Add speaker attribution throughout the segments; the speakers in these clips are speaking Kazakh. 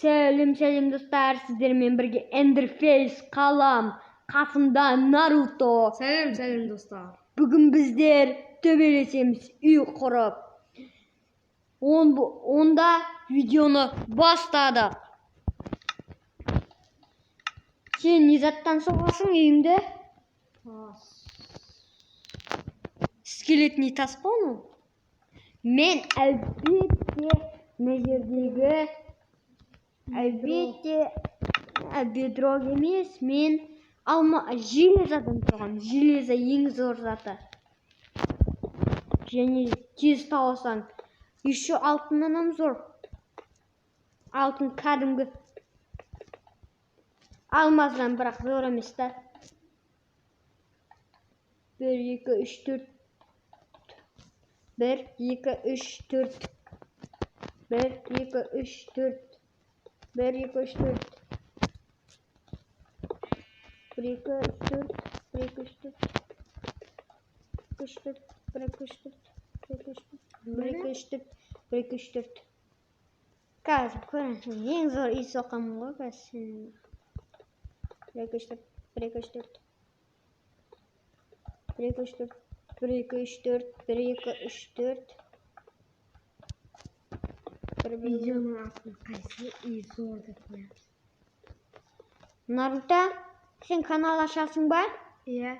Speaker 1: Сәлем достар, сіздермен бірге Enderface қалам, қасымда Наруто.
Speaker 2: Сәлем достар.
Speaker 1: Бүгін біздер төбелесеміз үй құрып. Онда видеоны бастадық. Сен не заттан соғасың үйімді? Скелетный тас па оны? Мен әлбетте мына жердегі бедрок емес, мен железодан соғамын. Железо ең зор заты. Және тез тауасаң. Еще алтыннан зор. Алтын кәдімгі. Алмаздан бірақ зор емес та. 1, 2, 3, 4. 1, 2, 3, 4. 1, 2, 3, 4. 1, 2, 3, 4. 1, 2, 3, 4. 1, 2, 3, 4. 1, 2, 3, 4. 1, 2, 3, 4. 1, 2, 3, 4. 1, 2, 3, 4. 1, 2, 3, 4. Қазір көріңіз, ең зор үй соқамын ғой қазір. 1, 2, 3, 4. 1, 2, 3, 4. 1, 2, 3, 4. 1, 2, 3, 4. 1, 2, 3, 4.
Speaker 2: Видеоның атын қайсы үй зор деп қоямыз.
Speaker 1: Наруто, сен канал ашасың ба?
Speaker 2: Иә.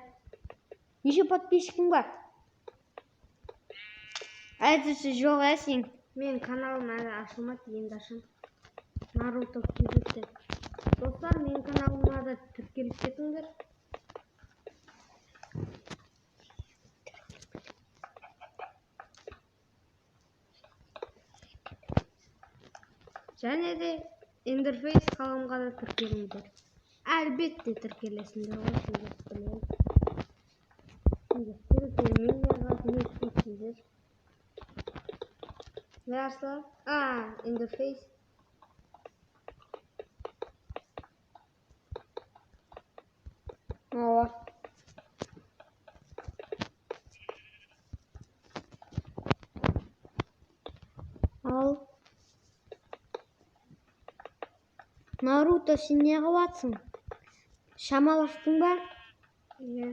Speaker 1: Неше подписчикің бар? Әзірше жоқ сен.
Speaker 2: Мен каналым әлі ашылмады, енді ашам. Наруто кезекте. Достар, мен каналыма да тіркеліп кетіңдер. Және де Enderface қаламға да тіркеліңдер. Әлбетте тіркелесіңдер ғой, сендер білемін. Тіркелмеңдер, не істейсіңдер? Нәрсі? Enderface.
Speaker 1: Ова. Ал. Наруто, сен не қылатсың? Шамаластың ба?
Speaker 2: Иә.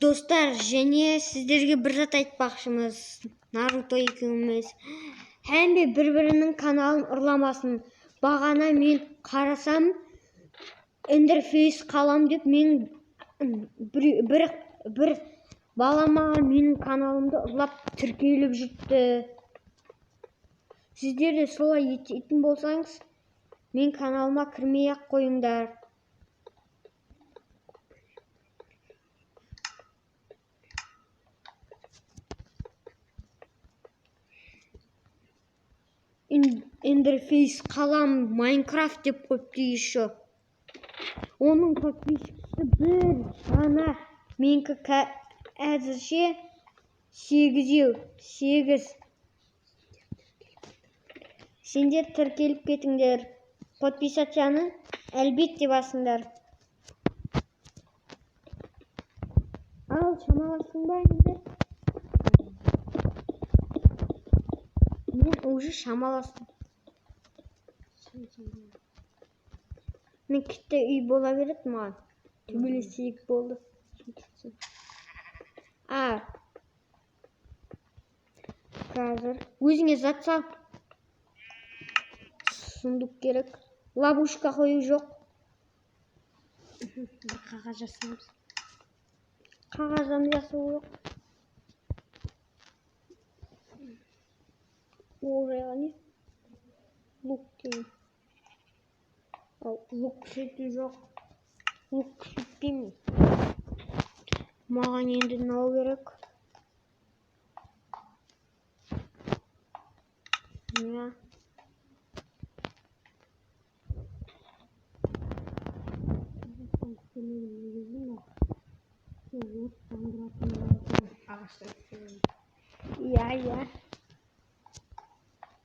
Speaker 1: Достар, және сіздерге бір зат айтпақшымыз. Наруто екеуміз. Әмбе бір-бірінің каналын ұрламасын. Бағана мен қарасам, Enderface қалам деп мен бір балама менің каналымды ұрлап тіркеліп жүрді. Сіздер де солай ететін болсаңыз, мен каналыма кірмей ақ қойыңдар. Enderface қалам Майнкрафт деп қойыпты еще. Оның подписчикасы бір ғана. Менікі әзірше 8. Сендер тіркеліп кетіңдер. Подписаться әлбетте басыңдар. Ал шамаласың ба енді? Мен уже шамаластым. Мен кітті үй бола береді маған. Төбелесек болды. Қазір өзіңе зат сал. Сундук керек. Ловушка қою жоқ.
Speaker 2: Бір қағаз жасаймыз.
Speaker 1: Қағаздан жасау жоқ. Орайға не? Лук деймін. Ал лук шеті жоқ. Лук шетпеймін. Маған енді мынау керек. Иә. Иә.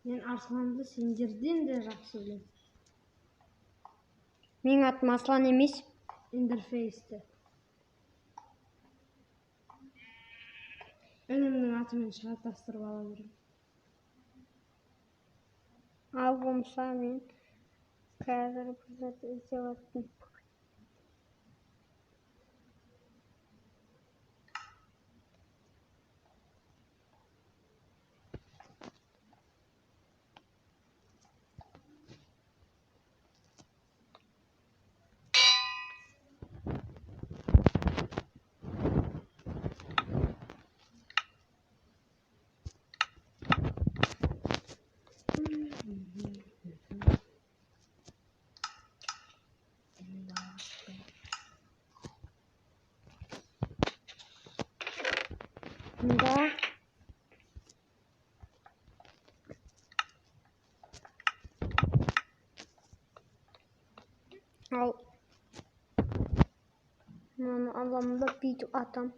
Speaker 2: Мен Арсланды сендерден де жақсы білемін.
Speaker 1: Мен атым Аслан емес.
Speaker 2: Enderface'ті. Інімнің атымен шатастырып ала беремін.
Speaker 1: Ал болмаса мен қазір бір зат іздеп аттым. Да. Ал. Мынаны аламын да бүйтіп атам.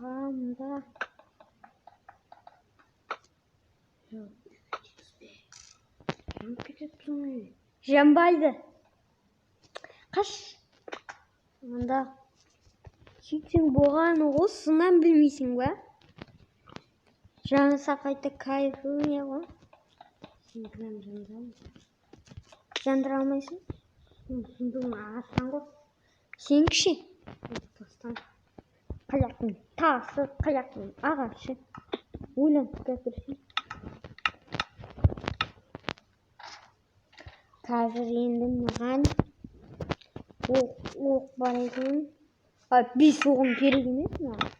Speaker 1: Мында.
Speaker 2: Жанып кетіпсің ей.
Speaker 1: Жанбайды. Қаш. Мында. Сөйтсең болғаны осынан білмейсің ба? Жанса қайта кайфы не ғой?
Speaker 2: Сен кінәм жандырамын.
Speaker 1: Жандыра алмайсың?
Speaker 2: Сұндығын ағасқан ғой.
Speaker 1: Сен кіші.
Speaker 2: Тастан.
Speaker 1: Қаяқтың тасы, қаяқтың ағашы. Ойланып көпірсің. Қазір енді маған оқ бар екен. 5 оғым керек емес маған.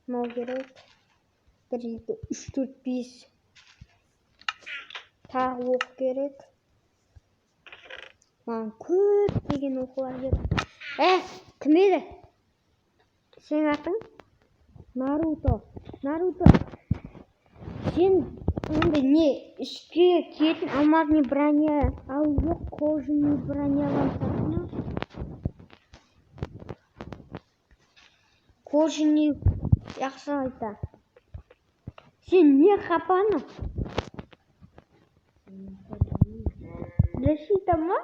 Speaker 1: Мынау керек. 1, 2, 3, 4, 5. Тағы оқ керек. Маған көптеген оқылар керек. Кім еді? Сен атың? Наруто. Сен онда не ішке кетін алмазный броня ал жоқ кожаный бронялан сатына? Кожаный жақсы айта. Сен не қапаны? Защита ма?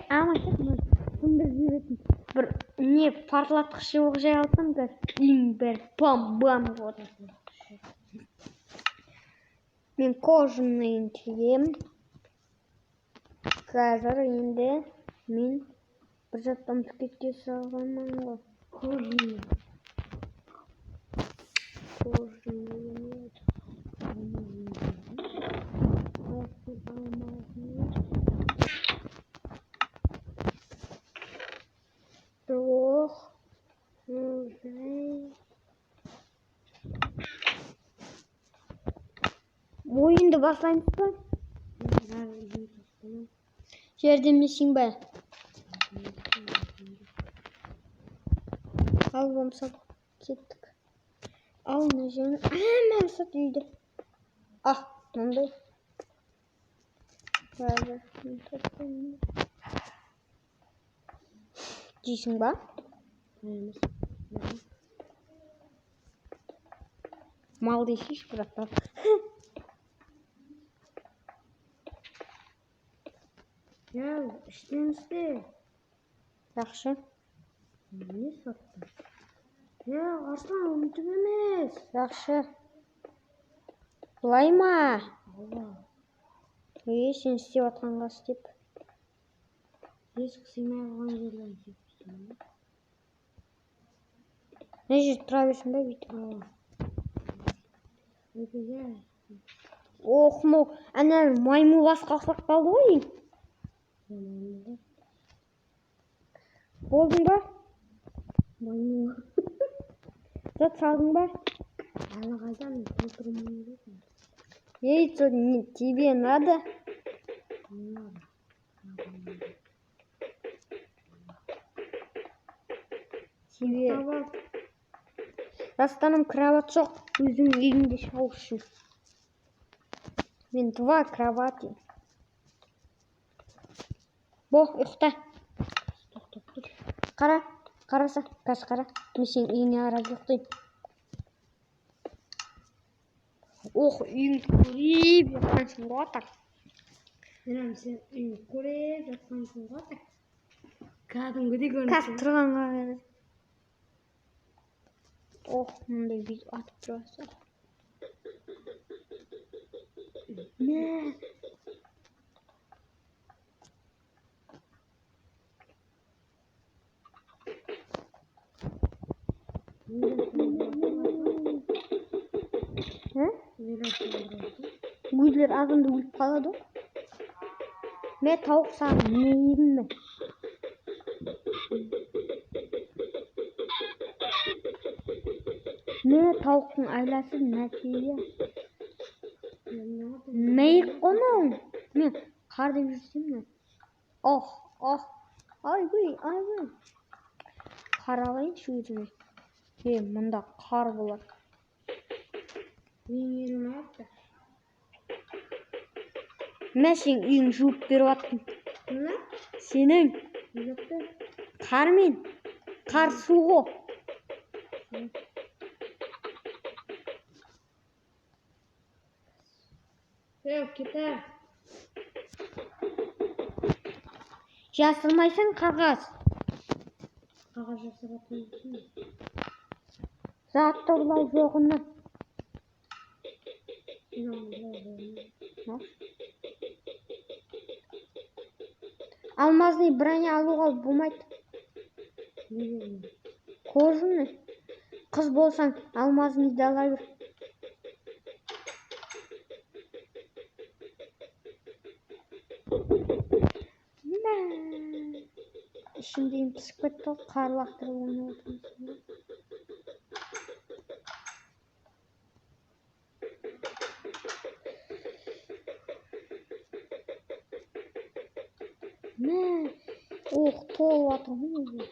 Speaker 1: Амашек ма? Сонда жүретін. Бір не партлатқышы оқ жай алсам да бер бам-бам болады. Мен кожаный кием. Қазір енді мен бір заттан түкетке салғанмын ғой.
Speaker 2: Кожаный.
Speaker 1: Ойынды баслаймыз ба? Жәрдемдесің ба? Ал болмаса кеттік. Ал мына жерін мәмсат үйді. Мындай. Жейсің ба? Мал дейсіз бірақтар.
Speaker 2: Іштен істе.
Speaker 1: Жақшы.
Speaker 2: Не саттың? Арслан, ұмытып емес.
Speaker 1: Жақшы. Бұлай ма?
Speaker 2: Алла.
Speaker 1: Сен істеп атқанға істеп.
Speaker 2: Есік сыймай қалған жерлерін сөйтіпсің.
Speaker 1: Не жер тұра берсін бе бүйтіп? Оқымау. Әне майму басқа ақсақ қалды ғой. Болдың ба?
Speaker 2: Майму.
Speaker 1: Зат салдың ба?
Speaker 2: Әлі қайдан отырмын деп.
Speaker 1: Что тебе надо? Тебе растаным кровать жоқ, өзің үйіңде шығу үшін. Мен 2 кровати. Ұйықта. Қараса, қазір қара. Мен сен үйіне қарап ұйықтайын. Үйіңді көріп жатқансың ғой атақ.
Speaker 2: Менің сен үйін көріп жатқансың ғой так. Кәдімгідей
Speaker 1: қазір
Speaker 2: көрінсің.
Speaker 1: тұрғанға қазір. Мындай бүйтіп атып тұрасың. Не? Гүйлер азында өліп қалады ғой. Мен тауық саған не едім мен? Мен тауықтың айласы нәтиже. Мейік оның. Мен қар деп жүрсем не? Айбай. Қаралайыншы өзіме. Мұнда қар болады.
Speaker 2: Мен ерім айыпты.
Speaker 1: Мен сен үйің жуып беріп аттым.
Speaker 2: Не?
Speaker 1: Сенің
Speaker 2: Жоқты.
Speaker 1: қармен. Қар суғы.
Speaker 2: Кетер.
Speaker 1: Жасырмайсың қағаз.
Speaker 2: Қағаз жасыратын үшін.
Speaker 1: Затты ұрлау жоғыны. Алмазный броня алуға болмайды. Кожаны. Қыз болсаң, алмазныйды ала бер. Ішімдейін пісіп кетті ғой, қар лақтырып ойнап отырмын. Толып жатыр ғой өзі.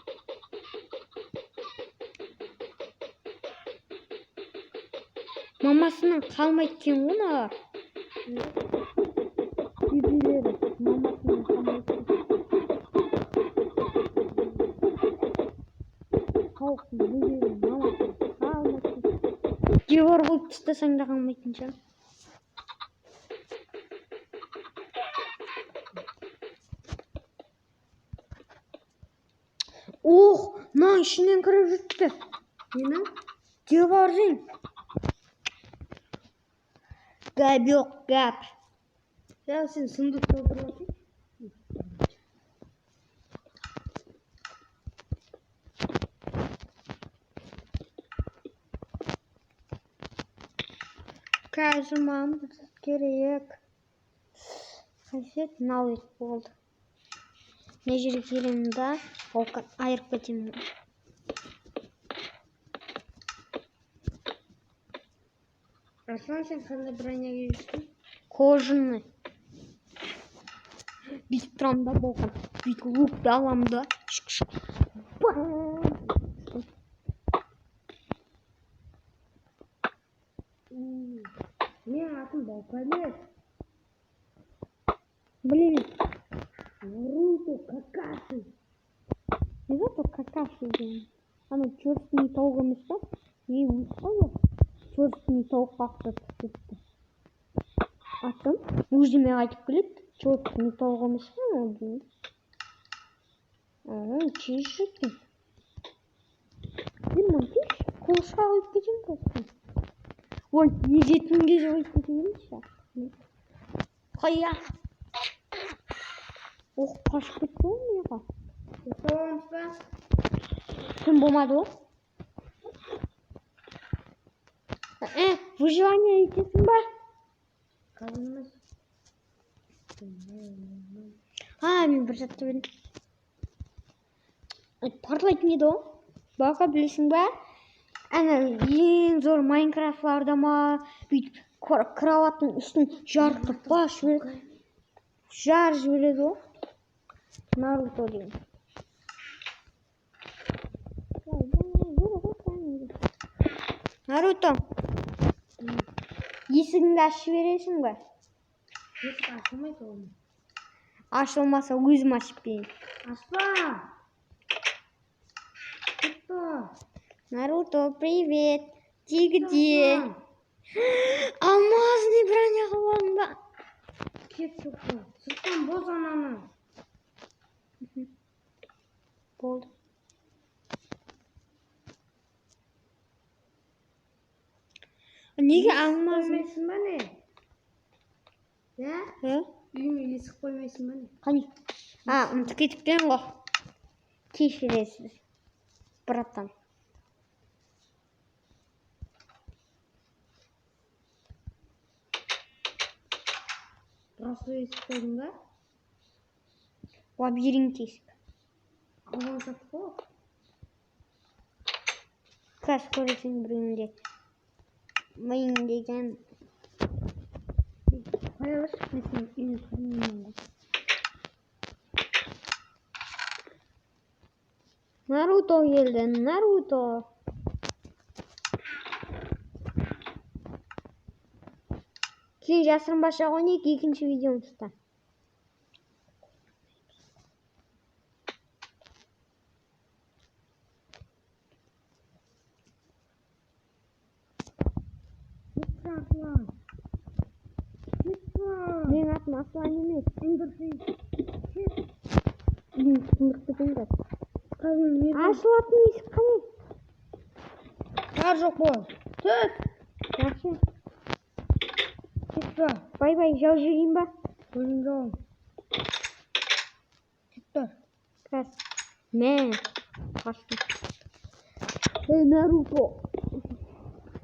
Speaker 1: Мамасының қалмайды екен ғой мыналар. Бебелері мамасының қалмайды екен. Тауықтың бебелері мамасының қалмайды екен. Девор қойып тастасаң да қалмайтын шығар. Мына ішінен кіріп жүріпті.
Speaker 2: Нені?
Speaker 1: Деваржың. Гәбек гәп.
Speaker 2: Сен сұмдық толтырып отыр.
Speaker 1: Қазір маған бір зат керек. Қайсет мынау ет болды. Мына жерге келемін да, волкан айырып кетемін.
Speaker 2: Аслан, сен қандай броня киесің?
Speaker 1: Кожаный. Бүйтіп тұрамын да волкан. Бүйтіп лукты аламын да.
Speaker 2: Менің атым Волкан.
Speaker 1: Блин.
Speaker 2: Наруто Какаши.
Speaker 1: Не зато Какаши деген. Ана черстный тауық емес па? Өз қой. Черстный тауыққа ұқсап кетті. Атым өзіме қайтып келеді. Черстный тауық емес па? Чеші екен. Мен кеш қошқа қойып кетемін просто. Ой, езетін кезде қойып кетемінші. Қоя. Қашып кетті ғой меға.
Speaker 2: Соғамыз ба?
Speaker 1: Күн болмады ғой. Выживание етесің ба?
Speaker 2: Қазымыз.
Speaker 1: Мен бір затты бердім. Парлайтын еді ғой. Бақа білесің ба? Әні ең зор Майнкрафтларда ма, бүйтіп кроваттың үстін жарықтып баш береді. Жар жібереді ғой. Наруто деген. Наруто. Есігіңді ашып бересің ба?
Speaker 2: Есік ашылмайды оны.
Speaker 1: Ашылмаса өзім ашып берейін.
Speaker 2: Ашпа! Кетті.
Speaker 1: Наруто, привет. Ты где? Алмазный броня қылған ба?
Speaker 2: Ket soqqa. Sırttan boz ananı.
Speaker 1: Болды. Неге алмадың?
Speaker 2: Koymayısın ba ne? Ya? Үйüңе есік koymayısın ba ne?
Speaker 1: Қане? Ұмытып кетіппін ғой. Кешіресіз, братан.
Speaker 2: Расы есік koydun ba?
Speaker 1: Лабиринт есік.
Speaker 2: Алған сатып қой.
Speaker 1: Қазір көресің біреуінде. Миың деген.
Speaker 2: Қоялаш, мен сенің үйіңе кірмеймін ғой.
Speaker 1: Наруто келді, Наруто. Кейін жасырынбаша ойнайық, екінші видеомызда.
Speaker 2: Аслан.
Speaker 1: Менің атым Аслан емес.
Speaker 2: Мен
Speaker 1: Сұмдықты кімді? Ашылатын есік қане?
Speaker 2: Қар жоқ бол. Түс.
Speaker 1: Жақсы.
Speaker 2: Кетті.
Speaker 1: Бай-бай, жау жүрейін ба?
Speaker 2: Көрін жауым. Кетті.
Speaker 1: Қас. Мә. Қаштым. Наруто.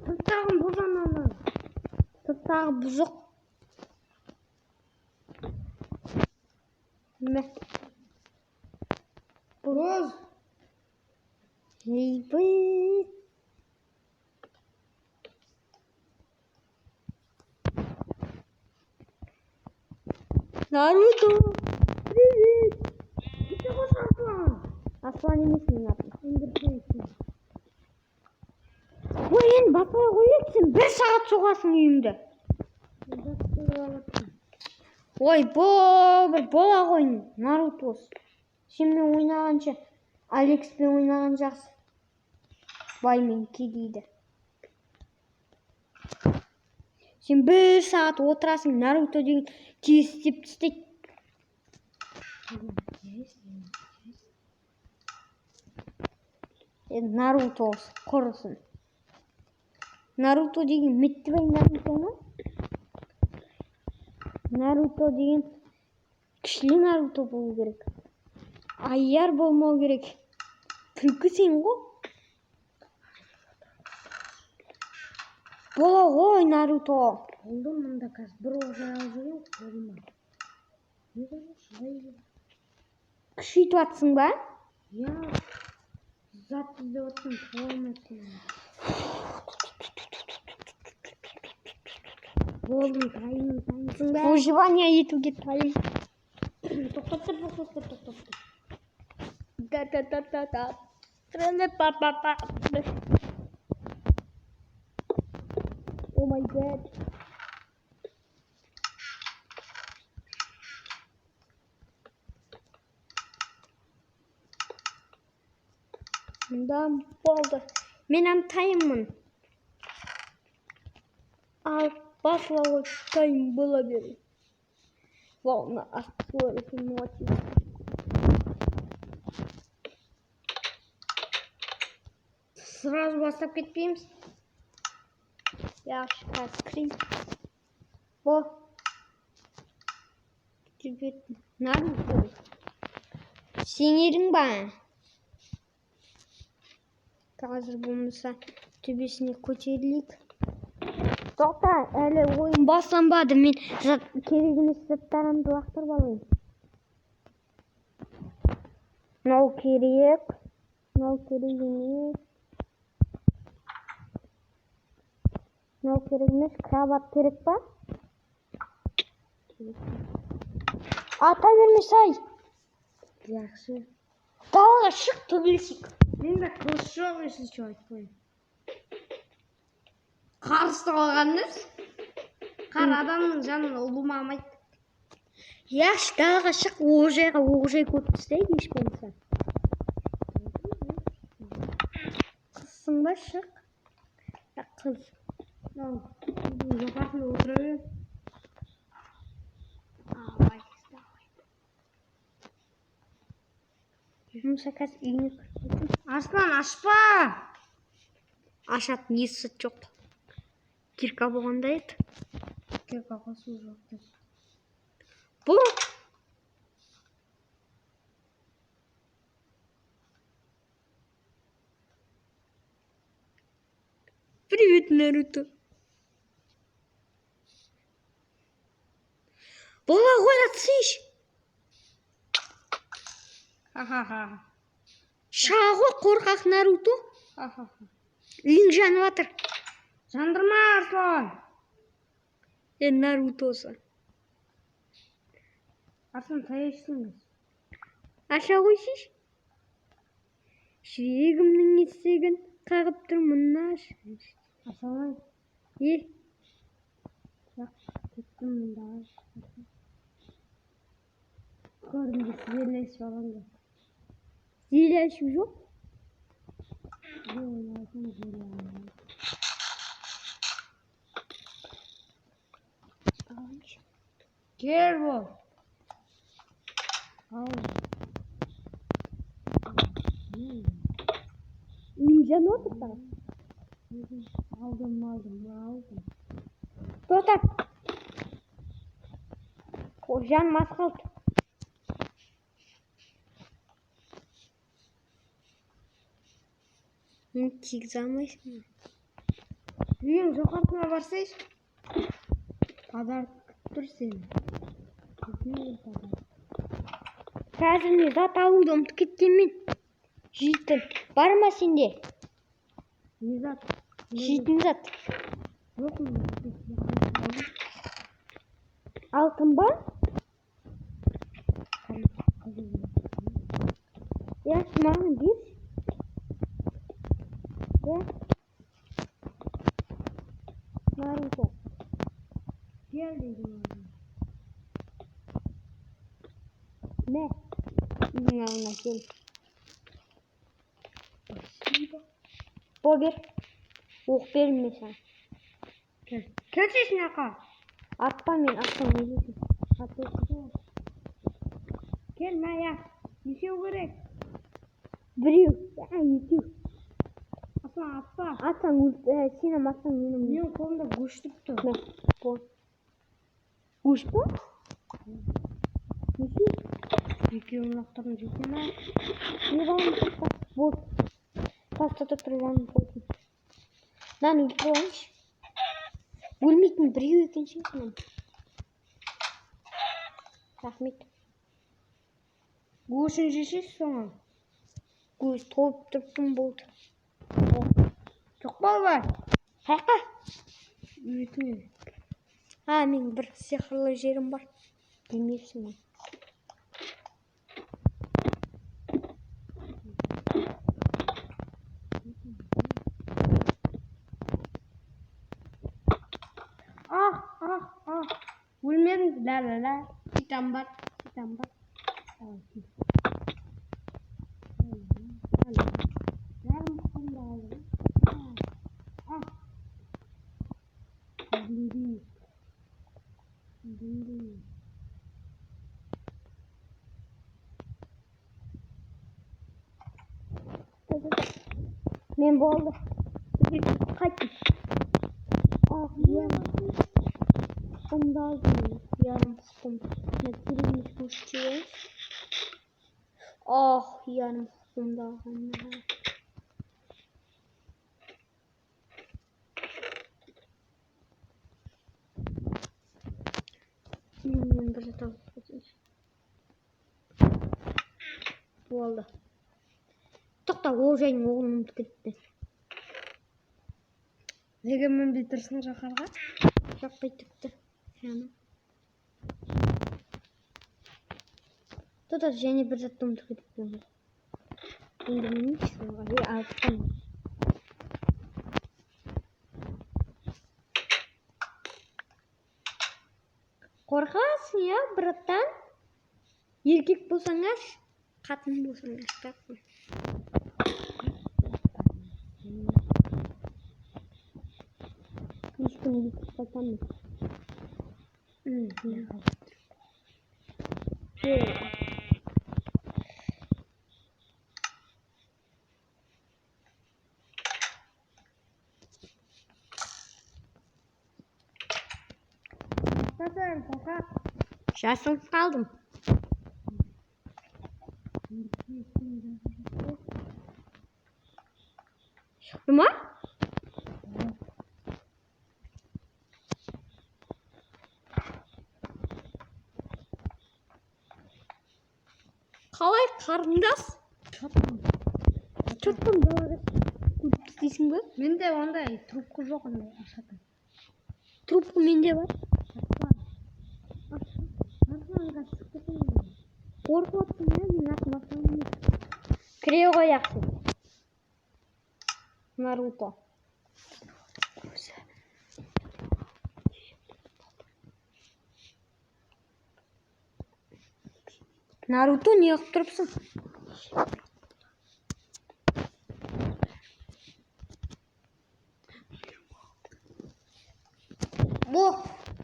Speaker 2: Сырттағын боз ананы.
Speaker 1: Сырттағы бұзық. Мә.
Speaker 2: Боз.
Speaker 1: Ей-бай. Наруто. Привет.
Speaker 2: Кете қош Аслан.
Speaker 1: Аслан емес менің атым.
Speaker 2: Ендірсейсің.
Speaker 1: Ой, енді баспай қоясың. 1 сағат соғасың үйіңді. Ой, бір бола қойын. Нарутос. Сенмен ойнағанша, Алекспен ойнаған жақсы. Баймен кедейді. Сен 1 сағат отырасың, Наруто деген тез істеп тістейді. Наруто құрысын. Наруто деген меттібай Наруто ма? Наруто деген кішілі Наруто болу керек. Аяр болмау керек. Түлкі сен ғой. Бола ғой Наруто.
Speaker 2: Oldu munda kaz. Bir oğuz'a yazıyor. Olmaz. Ne kadar şurayı.
Speaker 1: Күшейтіп атсың ба?
Speaker 2: Ya. Zat izle otun. Olmasın. Болдым, тайым ба?
Speaker 1: Выживание етуге тайым.
Speaker 2: Тоқтап.
Speaker 1: Да-да-да-да-да. Треле-па-па-па. О май гад. Да, болды. Мен тайыммын. Ал басылауы тайым бола беру. Волна освоить эмоции.
Speaker 2: Сразу бастап кетпейміз.
Speaker 1: Yaxşı, қазір кірейін. О. Жібет. Наруто. Сен едің ба? Қазір болмаса төбесіне көтерілейік. Тоқта, әлі ойын басланбады. Мен керек емес заттарымды лақтырып алайын. Мынау керек. Мынау керек емес. Мынау керек емес. Кроват керек па? Ата бермес ай.
Speaker 2: Жақсы.
Speaker 1: Далаға шық, төбелесейік.
Speaker 2: Менде қылыш жоқ, если что айтпайын. Қарысты қалғаныңыз? Қар адамның жанын ұлымамайды.
Speaker 1: Яш, далаға шық, оқ-жай көп тістейді еш болмаса. Қызсың ба, шық? Қыз.
Speaker 2: Запасында отыра бер.
Speaker 1: болмаса қазір үйіне кіріп
Speaker 2: Аслан, ашпа!
Speaker 1: ашатын есі жоқ. Кирка болғанда еді.
Speaker 2: Кирка қосу жоқ.
Speaker 1: Бұл Привет, Наруто. Бала ғой атсыш.
Speaker 2: Ха-ха-ха.
Speaker 1: Шағы қорқақ Наруто.
Speaker 2: Ха-ха-ха.
Speaker 1: Үйің жанып жатыр.
Speaker 2: Жандырма, Аслан!
Speaker 1: Нарутосы.
Speaker 2: Аслан, таяшсың.
Speaker 1: Аша қойсыш. Жүрегімнің есігін қағып тұрмын аш.
Speaker 2: Аслан, кеттім мұнда. Көрдім де сізелесіп алғанда.
Speaker 1: Зейлесіп жоқ?
Speaker 2: Кел бол. Ал.
Speaker 1: Үйің жанып отыр саған.
Speaker 2: Алдым.
Speaker 1: Тоқтап. Жаным аз қалды. Мен кигізе алмайсың.
Speaker 2: Үйің жоғартына барсайш. Подарок күтіп тұр сені.
Speaker 1: Қазір мен зат алуды ұмытып кеткенмен. Жейтін. Бар ма сенде?
Speaker 2: Не зат?
Speaker 1: Жейтін зат.
Speaker 2: Жоқ mu?
Speaker 1: Алтын бар? Маған бер. Наруто.
Speaker 2: Gel dedim abi.
Speaker 1: Ne? Үйдің алдына кел. О, бер. Оқ берім мен саған.
Speaker 2: Кел сесіне ақа.
Speaker 1: Атпа мен аттан өлесің.
Speaker 2: Кел мәя. Нешеу керек?
Speaker 1: Біреу. Екеу.
Speaker 2: Аслан, атпа.
Speaker 1: Атсаң сенім атсаң менің.
Speaker 2: Менің қолымда көштіп тұр.
Speaker 1: Көш па? Неше?
Speaker 2: Екеуінің лақтарын жете ма?
Speaker 1: Не бағын тақта? Вот. Тастата тұрғанын қойсын. Нан өлтір алайыншы. Өлмейтін біреу екен сен. Рахмет.
Speaker 2: Көшін жешеш соңын.
Speaker 1: Көз толып тұрыптың болды.
Speaker 2: Жоқ балбай.
Speaker 1: Қайқа?
Speaker 2: Үйтіңе.
Speaker 1: Мен бір сиқырлы жерім бар. Демерсің.
Speaker 2: Өлмедің. Ла. Ситам бар. Yarım kumda aldım. Dindi.
Speaker 1: Men болды. Қайттым. Құмды алдым. Ярым құм. Нәтіріміз көшче. Ярым құмды алғанына. Мен бір жат алып кетейінші. Болды. Тоқта, Олжайдың оғлын ұмытып кетті.
Speaker 2: Неге мінбей тұрсың жақарға?
Speaker 1: Жақпай тікті. Тоқта, және бір затты ұмытып кетті. Енді мен соңға алып қоймын. Қорқасың, я, браттан? Еркек болсаң аш, қатын болсаң ашпақпын. Ешкім етіп қайтамын.
Speaker 2: Қақтасың, қоқақ.
Speaker 1: Жасылып қалдым. Шықты ма? Қалай қарындас? Чоттым далада істейсің бе?
Speaker 2: Менде ондай трубка жоқ, ондай ашатын.
Speaker 1: Трубка менде бар.
Speaker 2: Қорқып отырмын, мен атмасам.
Speaker 1: Кіре қояқсың. Наруто. Наруто не қылып тұрыпсың?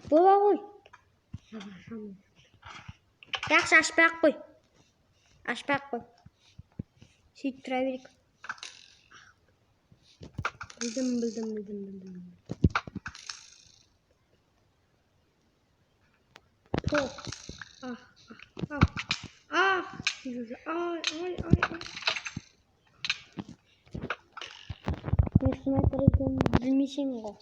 Speaker 1: Бола ғой. Жақсы, ашпай-ақ қой. Ашпай-ақ қой. Сөйтіп тұра берейік.
Speaker 2: Білдім.
Speaker 1: Мен снайпер екенін білмесең ғой.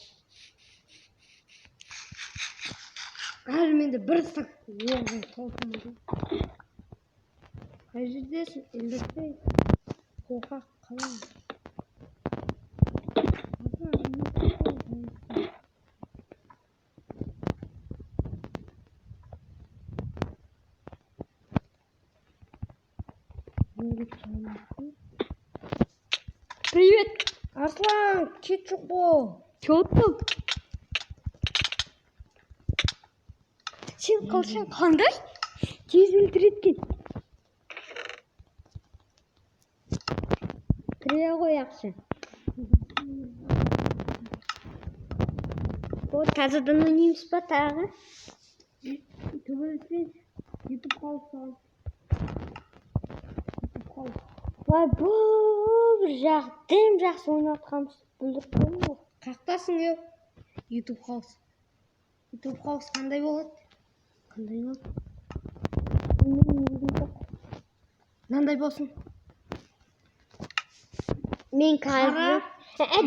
Speaker 2: Әлі менде бір стак оғын толтырмады. Қай жердесің? Ілдіртпей. Қоқақ қалай?
Speaker 1: Привет.
Speaker 2: Арслан, кет жоқ бол.
Speaker 1: Кеттім. Сен қылшың қандай? Тез өлтіреткен. Кіре қояқшы. Тазадан ойнаймыз ба тағы?
Speaker 2: Төбелесең, YouTube қалса.
Speaker 1: Ой, бұл бір дем жақсы ойнатқанымыз бүлдіріп қойым ғой.
Speaker 2: Қақтасың еу. YouTube қалса. YouTube қалса қандай болады?
Speaker 1: Қандай болды?
Speaker 2: Мынандай болсын.
Speaker 1: Мен қазір...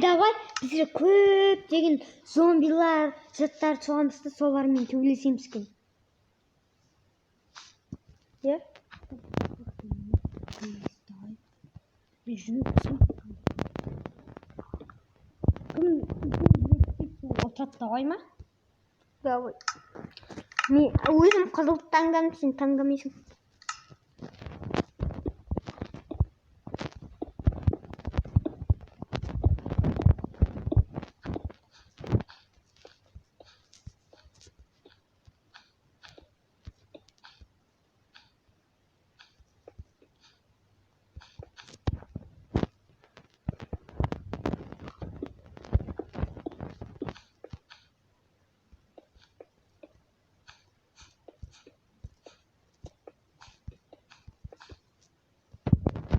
Speaker 1: Давай, бізде көп деген зомбилар, жаттар соғамыз да солармен төбелесеміз екен. Е?
Speaker 2: Отырады давай ма?
Speaker 1: Давай. Мен өзім қызылды таңдадым, сен таңдамайсың.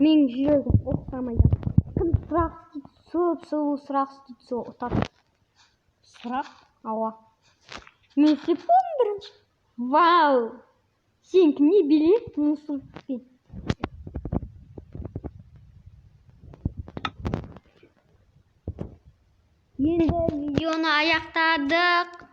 Speaker 1: Мен жүрегім оқытамайды. Кім сұрақ сөп сұрақ сөйтсе ұтады.
Speaker 2: Сұрақ?
Speaker 1: Ауа. Мен слепом бірінші. Вау! Сен не билет мұсыл бет? Енді видеоны аяқтадық.